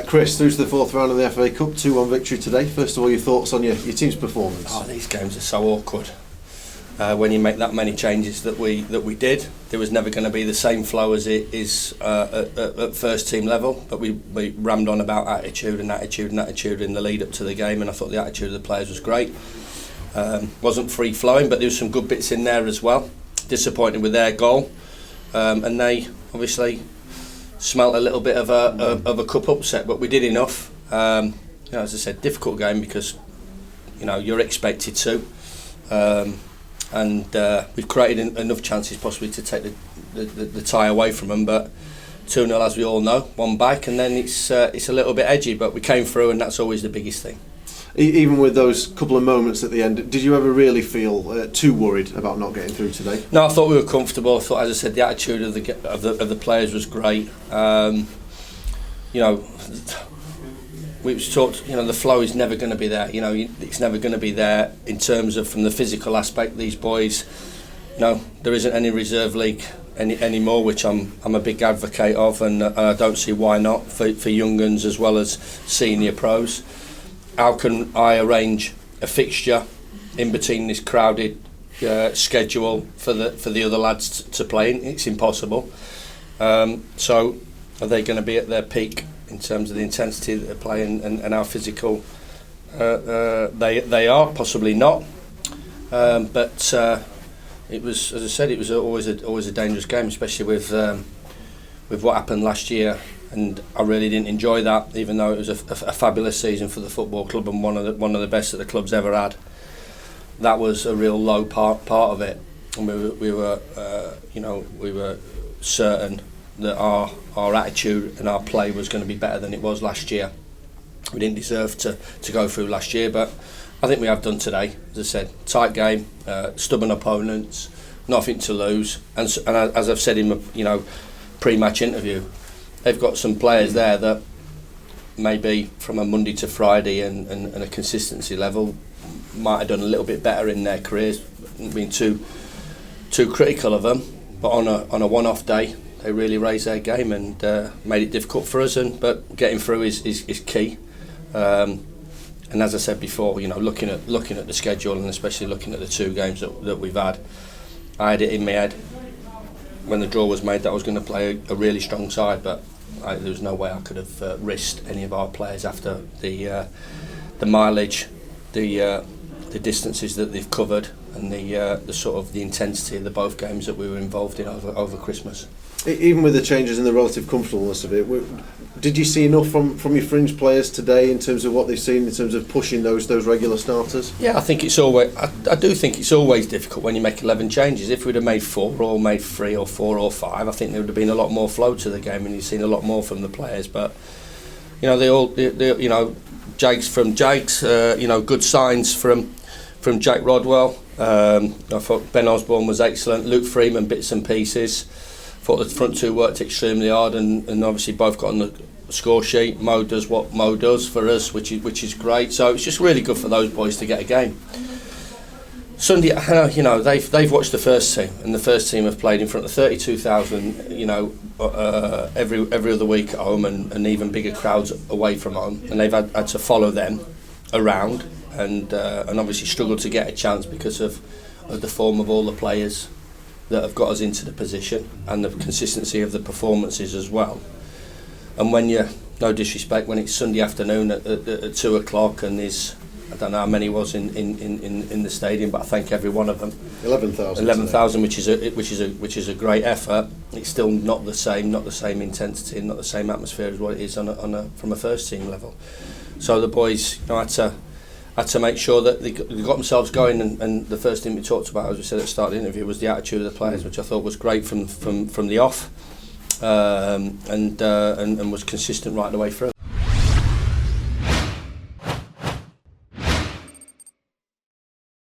Chris, through to the fourth round of the FA Cup, 2-1 victory today. First of all, your thoughts on your team's performance? Oh, these games are so awkward. When you make that many changes that we did, there was never going to be the same flow as it is at first team level. But we rammed on about attitude in the lead up to the game, and I thought the attitude of the players was great. Wasn't free flowing, but there was some good bits in there as well. Disappointed with their goal, and they obviously smelt a little bit of a cup upset, but we did enough. As I said, difficult game because you're expected to. And we've created enough chances possibly to take the tie away from them, but 2-0 as we all know, one back, and then it's a little bit edgy, but we came through, and that's always the biggest thing. Even with those couple of moments at the end, did you ever really feel too worried about not getting through today? No, I thought we were comfortable. I thought, as I said, the attitude of the players was great. We was talked. The flow is never going to be there. It's never going to be there in terms of from the physical aspect. These boys, there isn't any reserve league anymore, which I'm a big advocate of, and I don't see why not for young guns as well as senior pros. How can I arrange a fixture in between this crowded schedule for the other lads to play in? It's impossible. So are they going to be at their peak in terms of the intensity that they're playing and how physical they are? Possibly not. But it was, as I said, it was always a dangerous game, especially with what happened last year. And I really didn't enjoy that, even though it was a fabulous season for the football club and one of the best that the club's ever had. That was a real low part of it, and we were certain that our attitude and our play was going to be better than it was last year. We didn't deserve to go through last year, but I think we have done today. As I said, tight game, stubborn opponents, nothing to lose, and as I've said in my pre-match interview, they've got some players there that maybe from a Monday to Friday and a consistency level might have done a little bit better in their careers, being too critical of them, but on a one-off day they really raised their game and made it difficult for us. But getting through is key. And as I said before, looking at the schedule and especially looking at the two games that we've had, I had it in my head when the draw was made that I was going to play a really strong side, but there was no way I could have risked any of our players after the mileage, the distances that they've covered, and the sort of the intensity of the both games that we were involved in over Christmas. Even with the changes and the relative comfortableness of it, did you see enough from your fringe players today in terms of what they've seen in terms of pushing those regular starters? Yeah, I think it's always. I do think it's always difficult when you make 11 changes. If we'd have made 4 or made 3 or 4 or 5, I think there would have been a lot more flow to the game, and you've seen a lot more from the players. But they all, Jags, good signs from Jake Rodwell. I thought Ben Osborne was excellent. Luke Freeman, bits and pieces. Thought the front two worked extremely hard, and obviously both got on the score sheet. Mo does what Mo does for us, which is great. So it's just really good for those boys to get a game. Sunday, they've watched the first team, and the first team have played in front of 32,000. Every other week at home, and even bigger crowds away from home, and they've had to follow them around, and obviously struggled to get a chance because of the form of all the players that have got us into the position and the consistency of the performances as well. And when no disrespect, when it's Sunday afternoon at 2 o'clock and there's, I don't know how many was in the stadium, but I thank every one of them. 11,000, which is a great effort. It's still not the same intensity and not the same atmosphere as what it is from a first team level. So the boys had to make sure that they got themselves going, and the first thing we talked about, as we said at the start of the interview, was the attitude of the players, which I thought was great from the off, and was consistent right the way through.